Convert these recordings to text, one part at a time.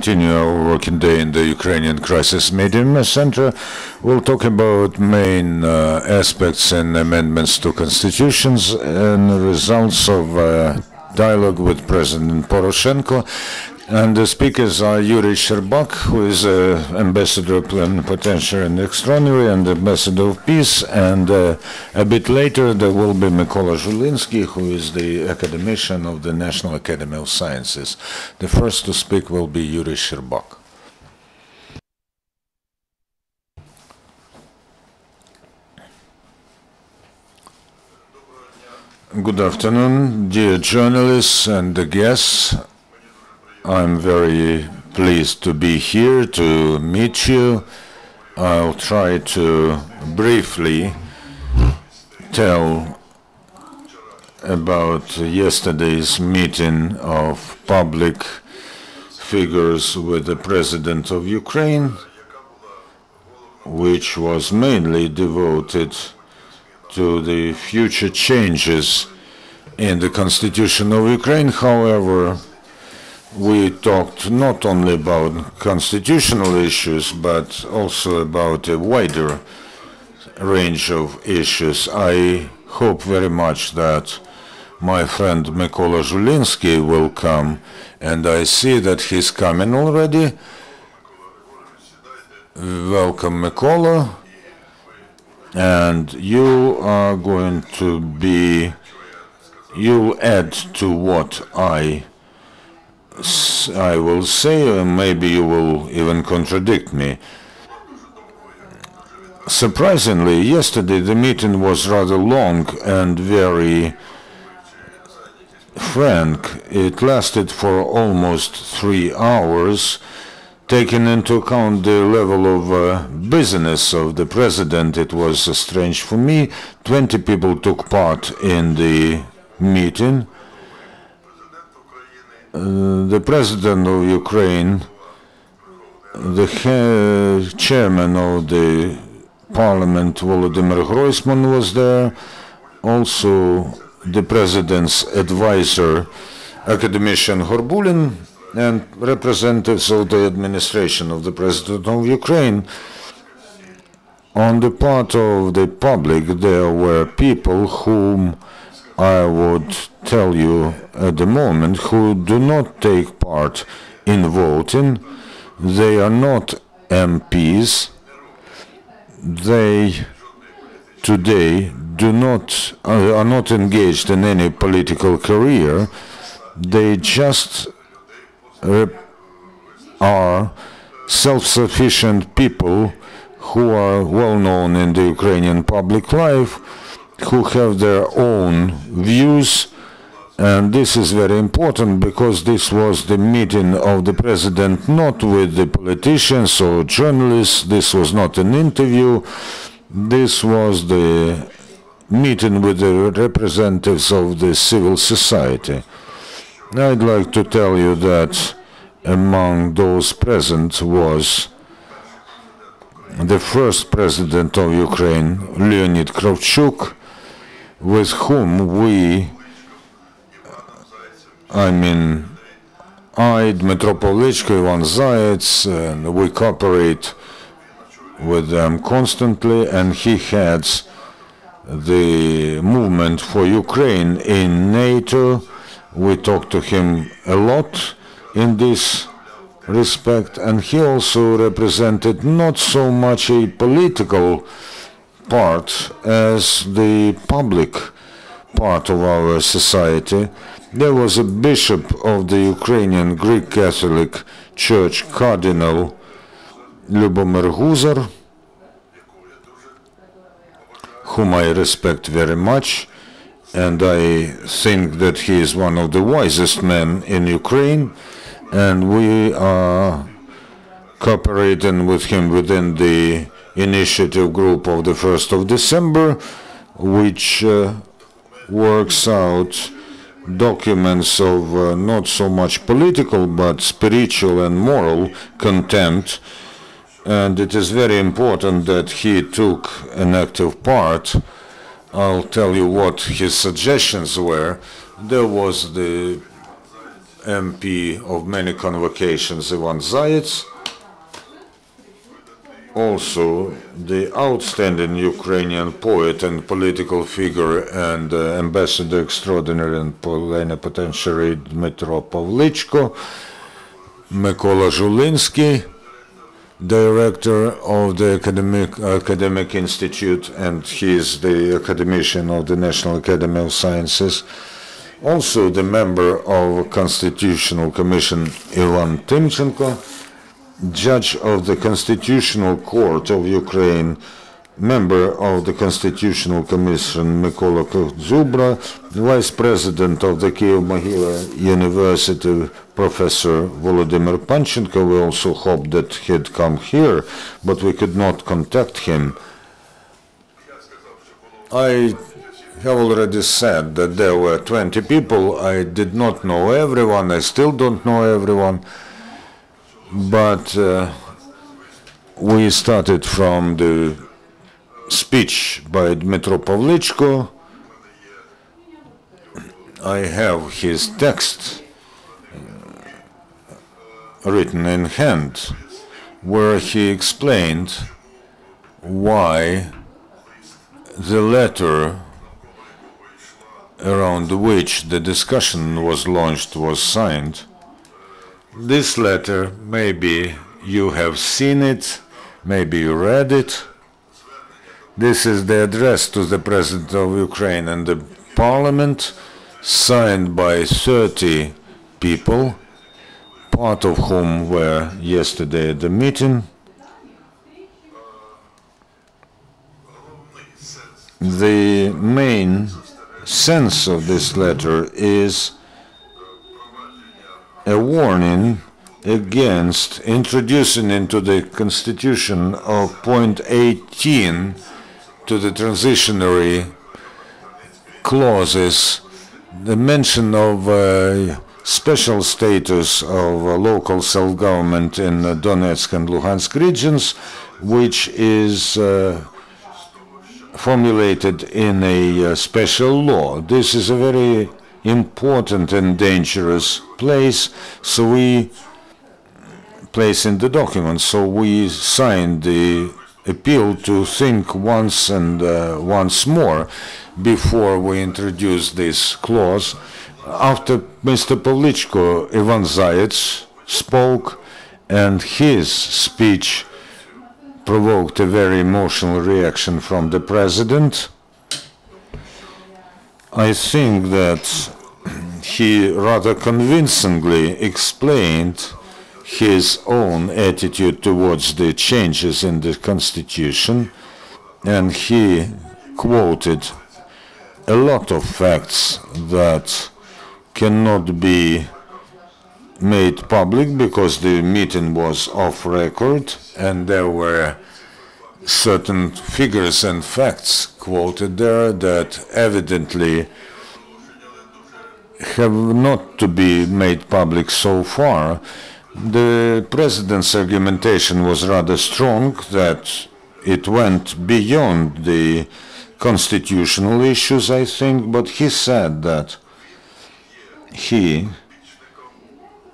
continue our working day in the Ukrainian Crisis Media Center. We'll talk about main aspects and amendments to constitutions and the results of dialogue with President Poroshenko. And the speakers are Yuriy Shcherbak, who is Ambassador of Plenipotentiary and Extraordinary and Ambassador of Peace. And a bit later there will be Mykola Zhulinskyi, who is the academician of the National Academy of Sciences. The first to speak will be Yuriy Shcherbak. Good afternoon, dear journalists and the guests. I'm very pleased to be here to meet you. I'll try to briefly tell about yesterday's meeting of public figures with the President of Ukraine, which was mainly devoted to the future changes in the Constitution of Ukraine. However, we talked not only about constitutional issues, but also about a wider range of issues. I hope very much that my friend Mykola Zhulinskyi will come, and I see that he's coming already. Welcome, Mykola. And you are going to be, you'll add to what I will say, or maybe you will even contradict me. Surprisingly, yesterday the meeting was rather long and very frank. It lasted for almost 3 hours. Taking into account the level of business of the president, it was strange for me. 20 people took part in the meeting. The President of Ukraine, the Chairman of the Parliament, Volodymyr Groysman, was there. Also, the President's advisor, academician Horbulin, and representatives of the administration of the President of Ukraine. On the part of the public, there were people whom I would tell you at the moment who do not take part in voting. They are not MPs. They today are not engaged in any political career. They just are self-sufficient people who are well known in the Ukrainian public life, who have their own views, and this is very important because this was the meeting of the president, not with the politicians or journalists. This was not an interview. This was the meeting with the representatives of the civil society. I'd like to tell you that among those present was the first president of Ukraine, Leonid Kravchuk, with whom I, Dmitro Pavlichko, Ivan Zayets, and we cooperate with them constantly, and he heads the movement for Ukraine in NATO. We talked to him a lot in this respect, and he also represented not so much a political part as the public part of our society. There was a bishop of the Ukrainian Greek Catholic Church, Cardinal Lyubomir Guzar, whom I respect very much, and I think that he is one of the wisest men in Ukraine, and we are cooperating with him within the initiative group of the 1st of December, which works out documents of not so much political but spiritual and moral content. And it is very important that he took an active part. I'll tell you what his suggestions were. There was the MP of many convocations, Ivan Zayets, also the outstanding Ukrainian poet and political figure and ambassador extraordinary and plenipotentiary Dmitro Pavlichko, Mykola Zhulinskyi, director of the academic institute, and he is the academician of the National Academy of Sciences. Also the member of Constitutional Commission Ivan Timchenko, judge of the Constitutional Court of Ukraine, member of the Constitutional Commission Mykola Zhulinskyi, vice president of the Kyiv-Mohyla University, Professor Volodymyr Panchenko. We also hoped that he'd come here, but we could not contact him. I have already said that there were 20 people. I did not know everyone. I still don't know everyone. But we started from the speech by Dmitro Pavlichko. I have his text written in hand, where he explained why the letter around which the discussion was launched was signed. This letter, maybe you have seen it, maybe you read it. This is the address to the President of Ukraine and the Parliament, signed by 30 people, part of whom were yesterday at the meeting. The main sense of this letter is a warning against introducing into the Constitution of point 18 to the transitionary clauses the mention of special status of local self-government in Donetsk and Luhansk regions, which is formulated in a special law. This is a very important and dangerous place, so we place in the document. So we signed the appeal to think once and once more before we introduce this clause. After Mr. Pavlichko, Ivan Zayets spoke, and his speech provoked a very emotional reaction from the president. I think that he rather convincingly explained his own attitude towards the changes in the Constitution, and he quoted a lot of facts that cannot be made public because the meeting was off record, and there were certain figures and facts quoted there that evidently have not to be made public so far. The president's argumentation was rather strong, that it went beyond the constitutional issues, I think, but he said that he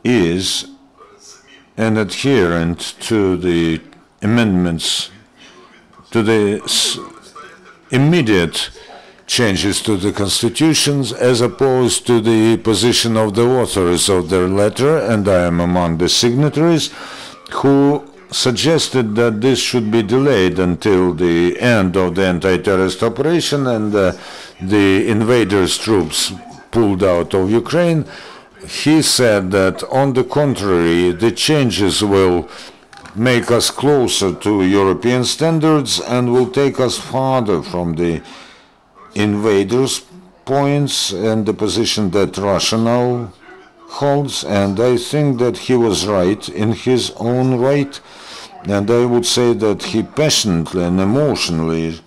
is an adherent to the amendments, to the immediate changes to the constitutions, as opposed to the position of the authors of their letter, and I am among the signatories, who suggested that this should be delayed until the end of the anti-terrorist operation and the invaders' troops pulled out of Ukraine. He said that, on the contrary, the changes will make us closer to European standards and will take us farther from the invaders' points and the position that Russia now holds. And I think that he was right in his own right, and I would say that he passionately and emotionally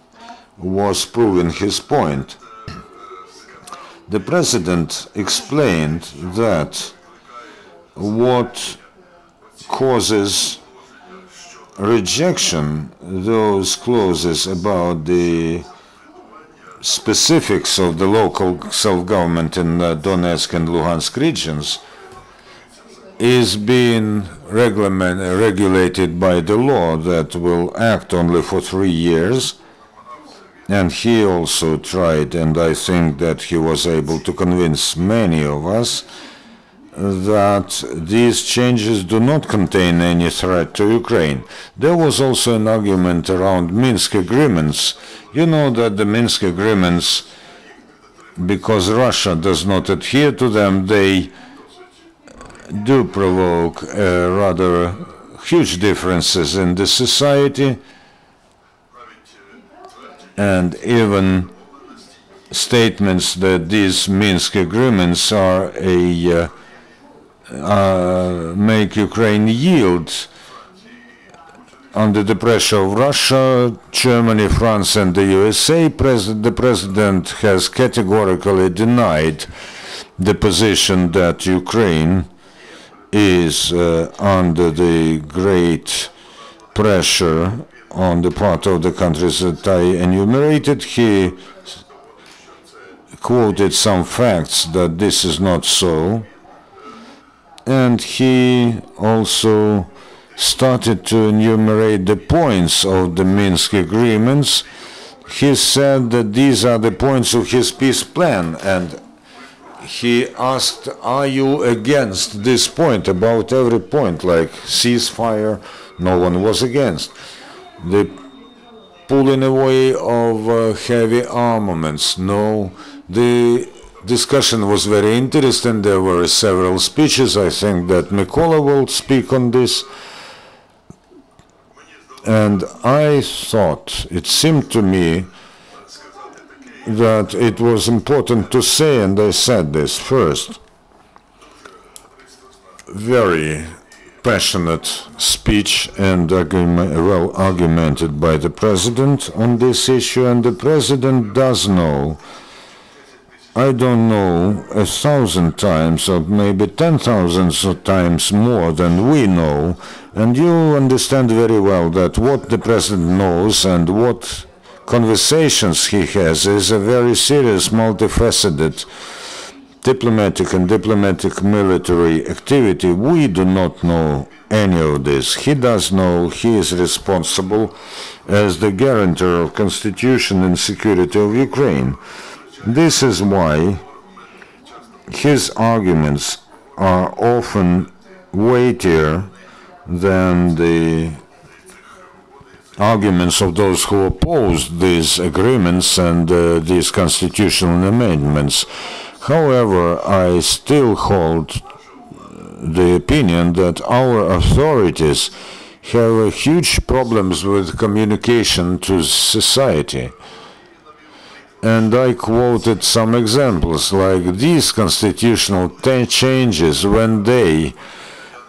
was proving his point. The president explained that what causes rejection, those clauses about the specifics of the local self-government in Donetsk and Luhansk regions, is being regulated by the law that will act only for 3 years. And he also tried, and I think that he was able to convince many of us, that these changes do not contain any threat to Ukraine. There was also an argument around Minsk agreements. You know that the Minsk agreements, because Russia does not adhere to them, they do provoke rather huge differences in the society, and even statements that these Minsk agreements are make Ukraine yield under the pressure of Russia, Germany, France, and the USA. The president has categorically denied the position that Ukraine is under the great pressure on the part of the countries that I enumerated. He quoted some facts that this is not so, and he also started to enumerate the points of the Minsk agreements. He said that these are the points of his peace plan, and he asked, are you against this point? About every point, like ceasefire, no one was against. The pulling away of heavy armaments, no. The discussion was very interesting. There were several speeches. I think that Mykola will speak on this. And I thought, it seemed to me, that it was important to say, and I said this first, very passionate speech and well argumented by the president on this issue, and the president does know, I don't know, 1,000 times or maybe 10,000 times more than we know, and you understand very well that what the president knows and what conversations he has is a very serious, multifaceted diplomatic and diplomatic military activity. We do not know any of this. He does know. He is responsible as the guarantor of constitution and security of Ukraine. This is why his arguments are often weightier than the arguments of those who oppose these agreements and these constitutional amendments. However, I still hold the opinion that our authorities have huge problems with communication to society. And I quoted some examples, like these constitutional changes, when they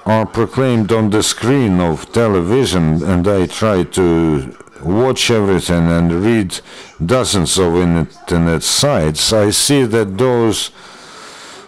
are proclaimed on the screen of television, and I try to watch everything and read dozens of internet sites, I see that those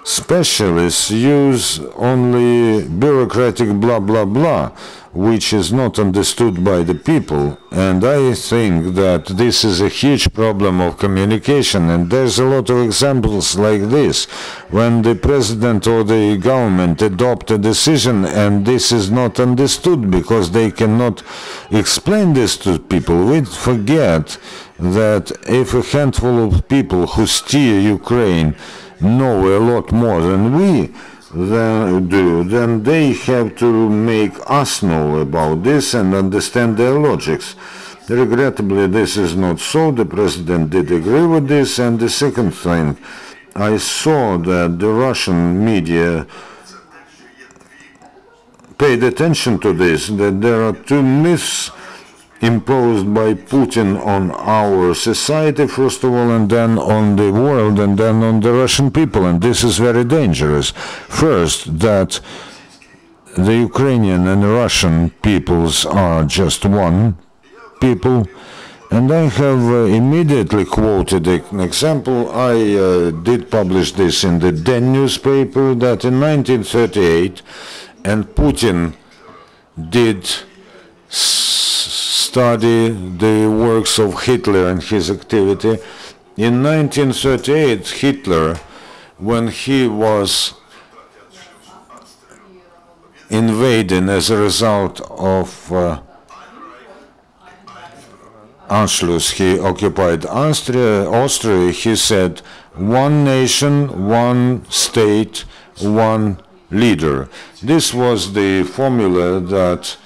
specialists use only bureaucratic blah blah blah, which is not understood by the people. And I think that this is a huge problem of communication, and there's a lot of examples like this, when the president or the government adopt a decision and this is not understood because they cannot explain this to people. We forget that if a handful of people who steer Ukraine know a lot more than we then they have to make us know about this and understand their logics. Regrettably, this is not so. The president did agree with this. And the second thing, I saw that the Russian media paid attention to this, that there are two myths imposed by Putin on our society, first of all, and then on the world, and then on the Russian people, and this is very dangerous. First, that the Ukrainian and Russian peoples are just one people, and I have immediately quoted an example. I did publish this in the Den newspaper, that in 1938, and Putin did study the works of Hitler and his activity. In 1938, Hitler, when he was invading as a result of Anschluss. He occupied Austria. He said, one nation, one state, one leader. This was the formula that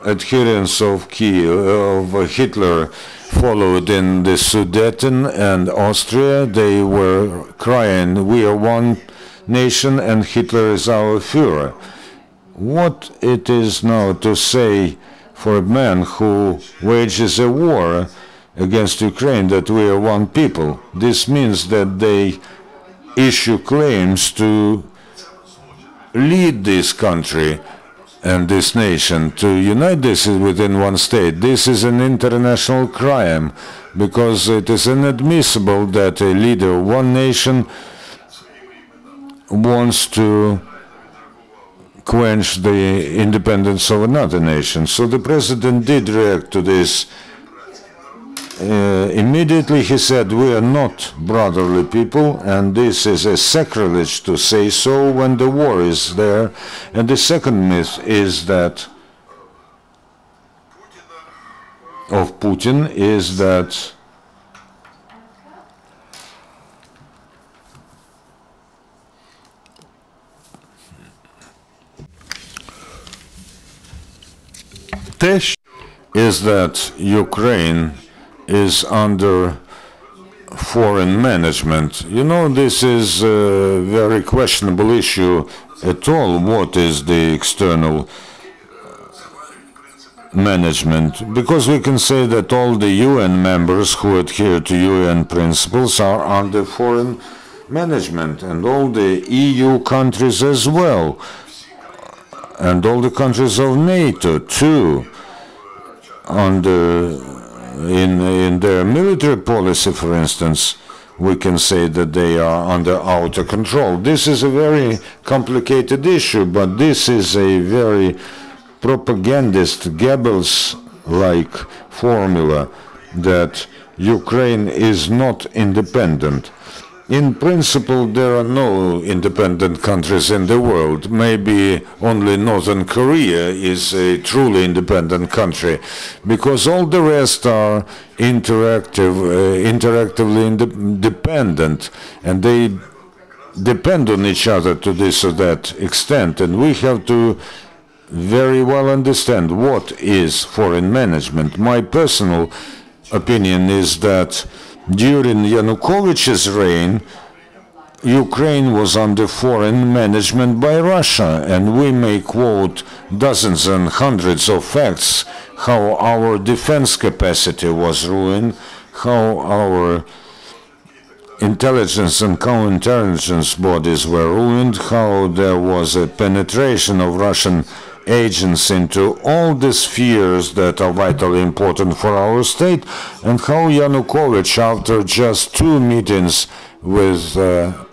adherents of Hitler followed in the Sudeten and Austria. They were crying, we are one nation and Hitler is our Führer. What it is now to say for a man who wages a war against Ukraine that we are one people? This means that they issue claims to lead this country and this nation, to unite this within one state. This is an international crime, because it is inadmissible that a leader of one nation wants to quench the independence of another nation. So the president did react to this. Immediately he said, we are not brotherly people, and this is a sacrilege to say so when the war is there. And the second myth is that of Putin is that Ukraine is under foreign management. You know, this is a very questionable issue at all. What is the external management? Because we can say that all the UN members who adhere to UN principles are under foreign management, and all the EU countries as well, and all the countries of NATO too, in their military policy, for instance, we can say that they are under outer control. This is a very complicated issue, but this is a very propagandist, Goebbels-like formula that Ukraine is not independent. In principle, there are no independent countries in the world. Maybe only Northern Korea is a truly independent country, because all the rest are interactively dependent, and they depend on each other to this or that extent. And we have to very well understand what is foreign management. My personal opinion is that during Yanukovych's reign, Ukraine was under foreign management by Russia, and we may quote dozens and hundreds of facts how our defense capacity was ruined, how our intelligence and counterintelligence bodies were ruined, how there was a penetration of Russian agents into all the spheres that are vitally important for our state, and how Yanukovych, after just 2 meetings with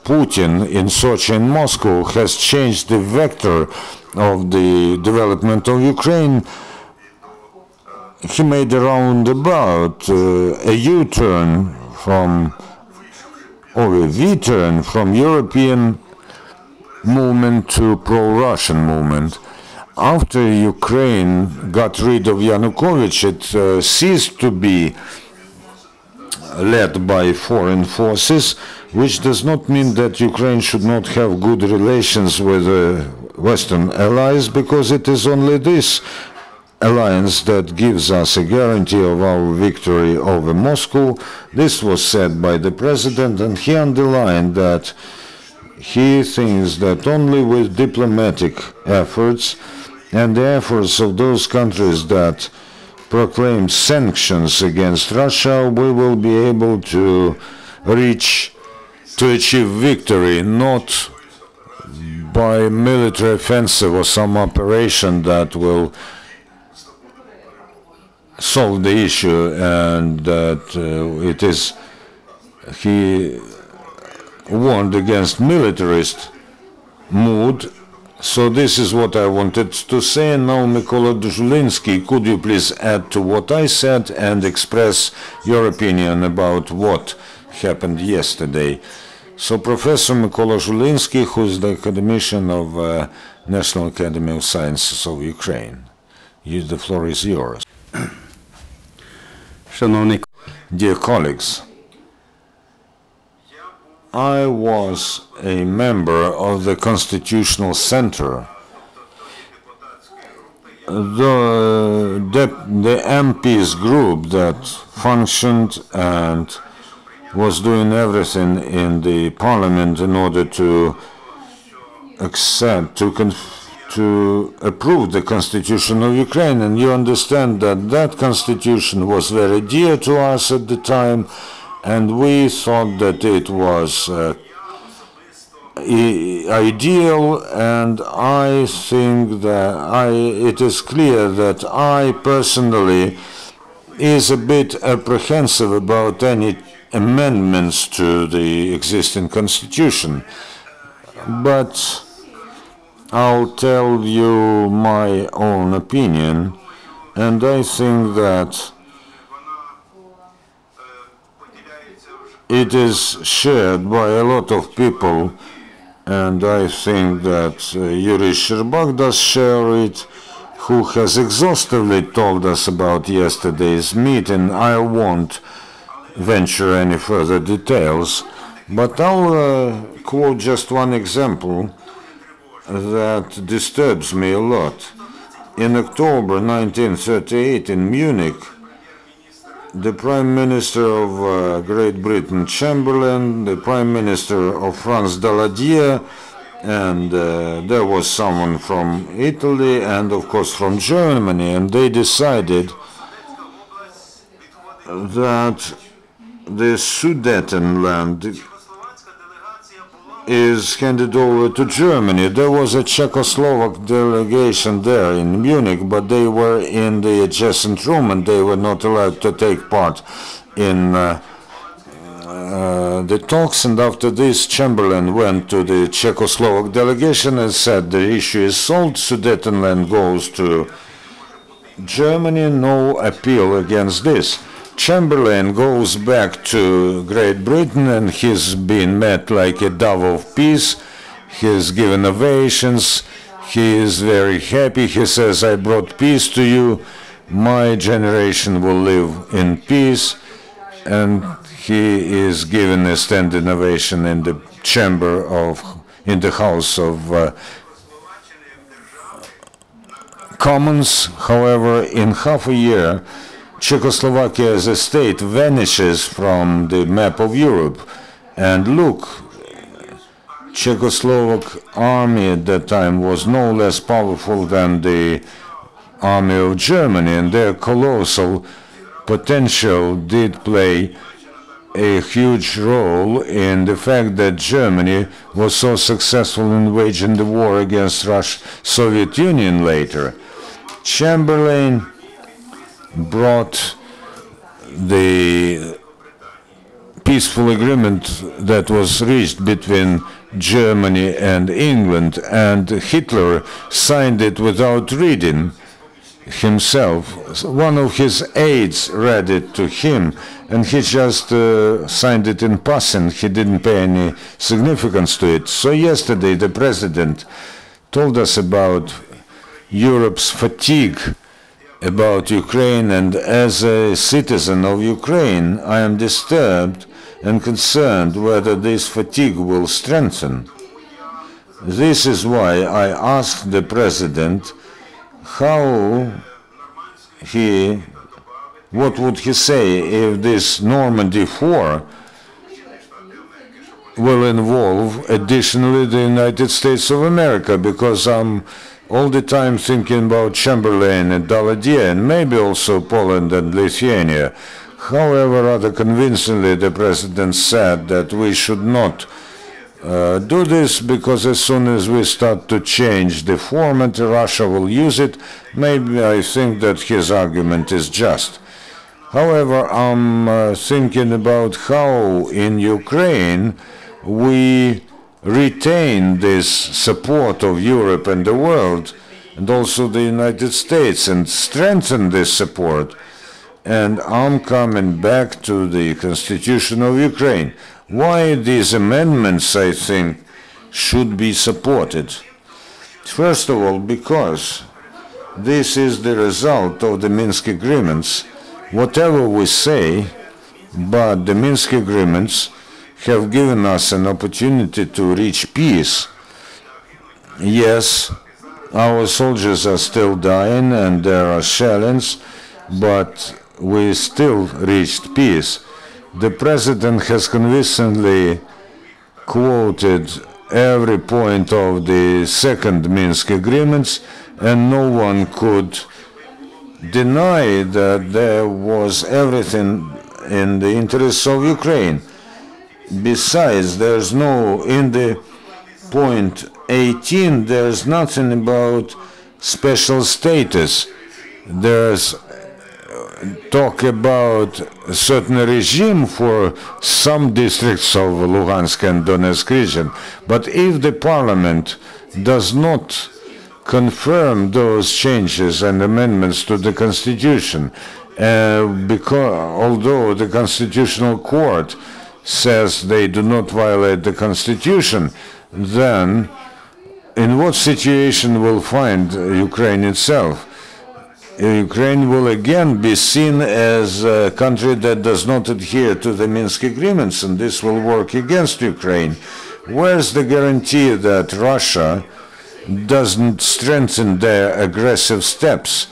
Putin in Sochi and Moscow, has changed the vector of the development of Ukraine. He made a roundabout, a U-turn or a V-turn from European movement to pro-Russian movement. After Ukraine got rid of Yanukovych, it ceased to be led by foreign forces, which does not mean that Ukraine should not have good relations with Western allies, because it is only this alliance that gives us a guarantee of our victory over Moscow. This was said by the president, and he underlined that he thinks that only with diplomatic efforts and the efforts of those countries that proclaim sanctions against Russia, we will be able to achieve victory, not by military offensive or some operation that will solve the issue, and that he warned against militarist mood. So this is what I wanted to say. And now, Mykola Zhulinskyi, could you please add to what I said and express your opinion about what happened yesterday? So Professor Mykola Zhulinskyi, who is the academician of National Academy of Sciences of Ukraine. The floor is yours. Dear colleagues, I was a member of the Constitutional Center. The MPs group that functioned and was doing everything in the parliament in order to accept, to approve the constitution of Ukraine. And you understand that that constitution was very dear to us at the time, and we thought that it was ideal, and I think that it is clear that I personally is a bit apprehensive about any amendments to the existing constitution. But I'll tell you my own opinion, and I think that it is shared by a lot of people, and I think that Yuriy Shcherbak does share it, who has exhaustively told us about yesterday's meeting. I won't venture any further details, but I'll quote just one example that disturbs me a lot. In October 1938 in Munich, the Prime Minister of Great Britain, Chamberlain, the Prime Minister of France, Daladier, and there was someone from Italy and of course from Germany, and they decided that the Sudetenland is handed over to Germany. There was a Czechoslovak delegation there in Munich, but they were in the adjacent room and they were not allowed to take part in the talks. And after this, Chamberlain went to the Czechoslovak delegation and said the issue is solved, Sudetenland goes to Germany, no appeal against this. Chamberlain goes back to Great Britain and he's been met like a dove of peace. He's given ovations. He is very happy. He says, I brought peace to you. My generation will live in peace. And he is given a standing ovation in the in the House of Commons. However, in half a year, Czechoslovakia as a state vanishes from the map of Europe. And look, Czechoslovak army at that time was no less powerful than the army of Germany, and their colossal potential did play a huge role in the fact that Germany was so successful in waging the war against Soviet Union later. Chamberlain brought the peaceful agreement that was reached between Germany and England, and Hitler signed it without reading himself. One of his aides read it to him, and he just signed it in passing. He didn't pay any significance to it. So yesterday the president told us about Europe's fatigue about Ukraine, and as a citizen of Ukraine, I am disturbed and concerned whether this fatigue will strengthen. This is why I asked the president what would he say if this Normandy 4 will involve additionally the United States of America, because I'm all the time thinking about Chamberlain and Daladier, and maybe also Poland and Lithuania. However, rather convincingly, the president said that we should not do this, because as soon as we start to change the format, Russia will use it. Maybe I think that his argument is just. However, I'm thinking about how in Ukraine we retain this support of Europe and the world, and also the United States, and strengthen this support. And I'm coming back to the Constitution of Ukraine. Why these amendments, I think, should be supported. First of all, because this is the result of the Minsk agreements. Whatever we say, but the Minsk agreements have given us an opportunity to reach peace. Yes, our soldiers are still dying and there are shellings, but we still reached peace. The president has convincingly quoted every point of the second Minsk agreements, and no one could deny that there was everything in the interests of Ukraine. Besides, there's no, in the point 18, there's nothing about special status. There's talk about a certain regime for some districts of Luhansk and Donetsk region. But if the parliament does not confirm those changes and amendments to the constitution, although the constitutional court says they do not violate the constitution, then in what situation will find Ukraine itself? Ukraine will again be seen as a country that does not adhere to the Minsk agreements, and this will work against Ukraine. Where's the guarantee that Russia doesn't strengthen their aggressive steps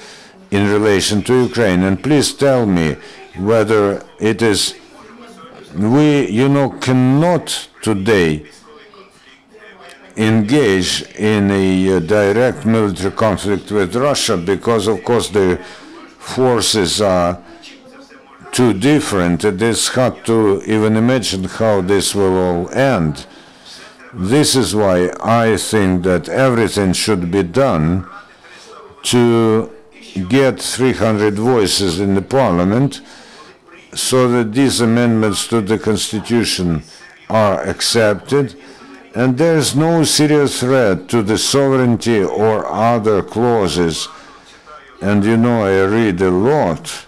in relation to Ukraine? And please tell me whether it is, we, cannot today engage in a direct military conflict with Russia because, of course, the forces are too different. It is hard to even imagine how this will all end. This is why I think that everything should be done to get 300 voices in the parliament so that these amendments to the constitution are accepted, and there is no serious threat to the sovereignty or other clauses. And I read a lot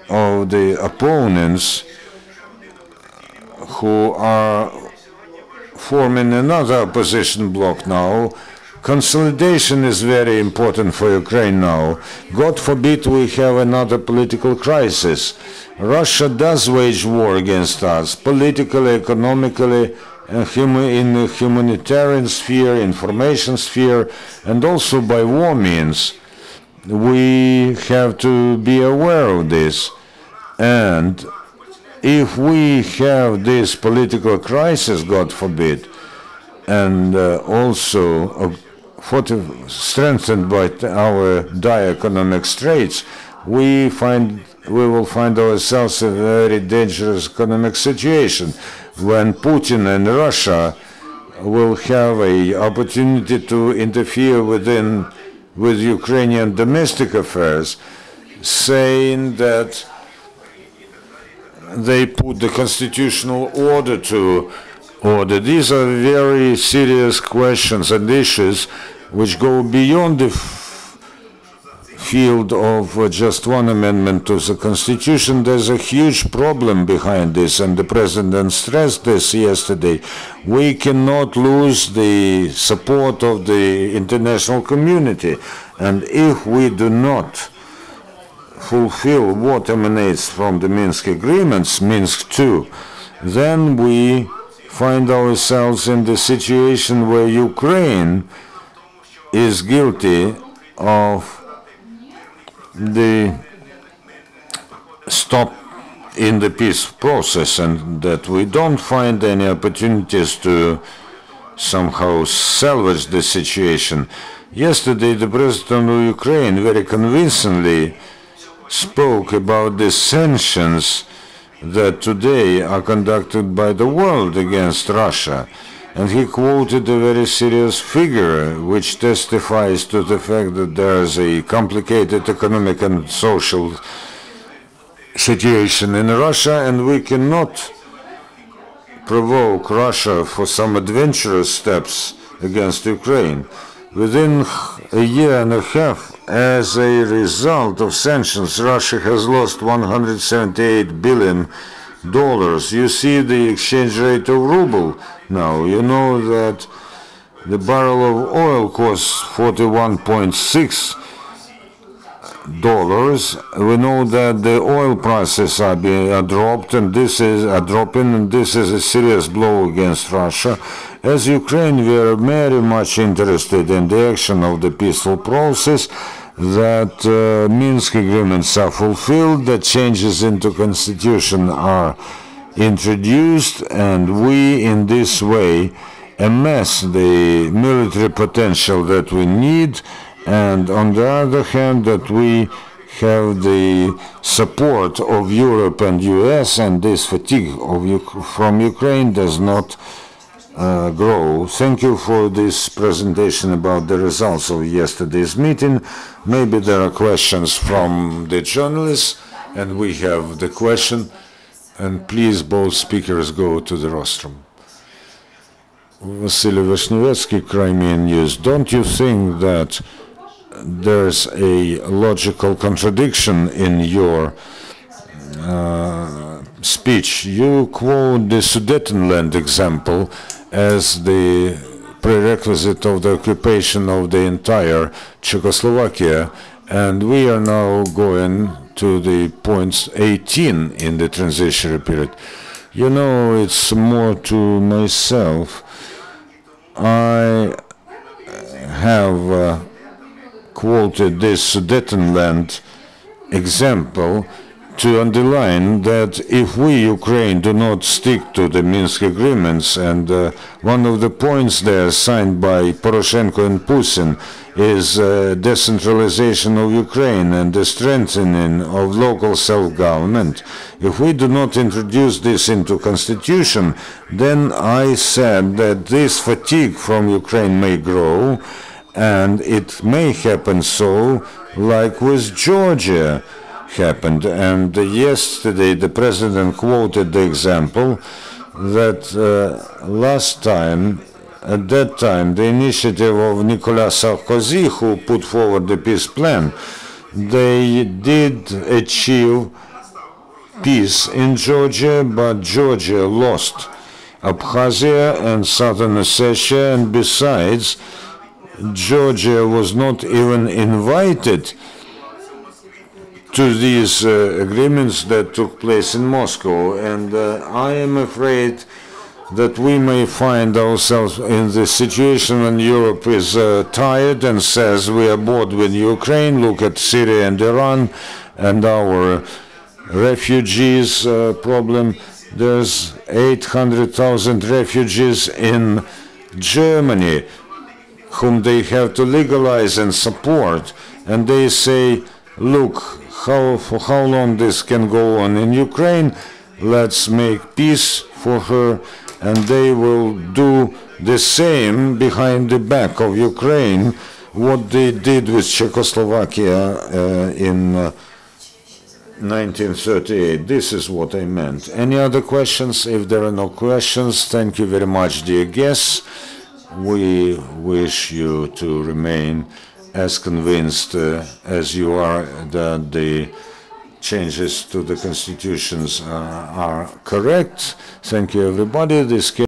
of the opponents who are forming another opposition bloc now. Consolidation is very important for Ukraine now. God forbid we have another political crisis. Russia does wage war against us, politically, economically, in the humanitarian sphere, information sphere, and also by war means. We have to be aware of this. And if we have this political crisis, God forbid, and also strengthened by our dire economic straits, we will find ourselves in a very dangerous economic situation when Putin and Russia will have an opportunity to interfere with Ukrainian domestic affairs, saying that they put the constitutional order to order. These are very serious questions and issues which go beyond the field of just one amendment to the Constitution. There's a huge problem behind this, and the President stressed this yesterday. We cannot lose the support of the international community, and if we do not fulfill what emanates from the Minsk agreements, Minsk II, then we find ourselves in the situation where Ukraine is guilty of the stop in the peace process, and that we don't find any opportunities to somehow salvage the situation. Yesterday, the President of Ukraine very convincingly spoke about the sanctions that today are conducted by the world against Russia. And he quoted a very serious figure which testifies to the fact that there is a complicated economic and social situation in Russia, and we cannot provoke Russia for some adventurous steps against Ukraine. Within a year and a half, as a result of sanctions, Russia has lost $178 billion. You see the exchange rate of ruble now. You know that the barrel of oil costs $41.6. We know that the oil prices are dropped, and this is dropping, and this is a serious blow against Russia. As Ukraine, we are very much interested in the action of the peaceful process, that Minsk agreements are fulfilled, that changes into constitution are introduced, and we in this way amass the military potential that we need, and on the other hand that we have the support of Europe and US, and this fatigue from Ukraine does not grow. Thank you for this presentation about the results of yesterday's meeting. Maybe there are questions from the journalists, and we have the question. And please, both speakers go to the rostrum. Vasily Vishnevetsky, Crimean News. Don't you think that there's a logical contradiction in your speech? You quote the Sudetenland example as the prerequisite of the occupation of the entire Czechoslovakia, and we are now going to the points 18 in the transitionary period. You know, it's more to myself. I have quoted this Sudetenland example to underline that if we, Ukraine, do not stick to the Minsk agreements, and one of the points there signed by Poroshenko and Putin is decentralization of Ukraine and the strengthening of local self-government. If we do not introduce this into constitution, then I said that this fatigue from Ukraine may grow, and it may happen so like with Georgia happened. And yesterday the president quoted the example that last time, at that time, the initiative of Mykola Zhulinskyi, who put forward the peace plan, they did achieve peace in Georgia, but Georgia lost Abkhazia and Southern Ossetia, and besides, Georgia was not even invited to these agreements that took place in Moscow. And I am afraid that we may find ourselves in the situation when Europe is tired and says we are bored with Ukraine, look at Syria and Iran and our refugees problem. There's 800,000 refugees in Germany whom they have to legalize and support, and they say, look, for how long this can go on in Ukraine, let's make peace for her, and they will do the same behind the back of Ukraine, what they did with Czechoslovakia in 1938. This is what I meant. Any other questions? If there are no questions, thank you very much, dear guests. We wish you to remain as convinced as you are that the changes to the constitutions are correct. Thank you, everybody. This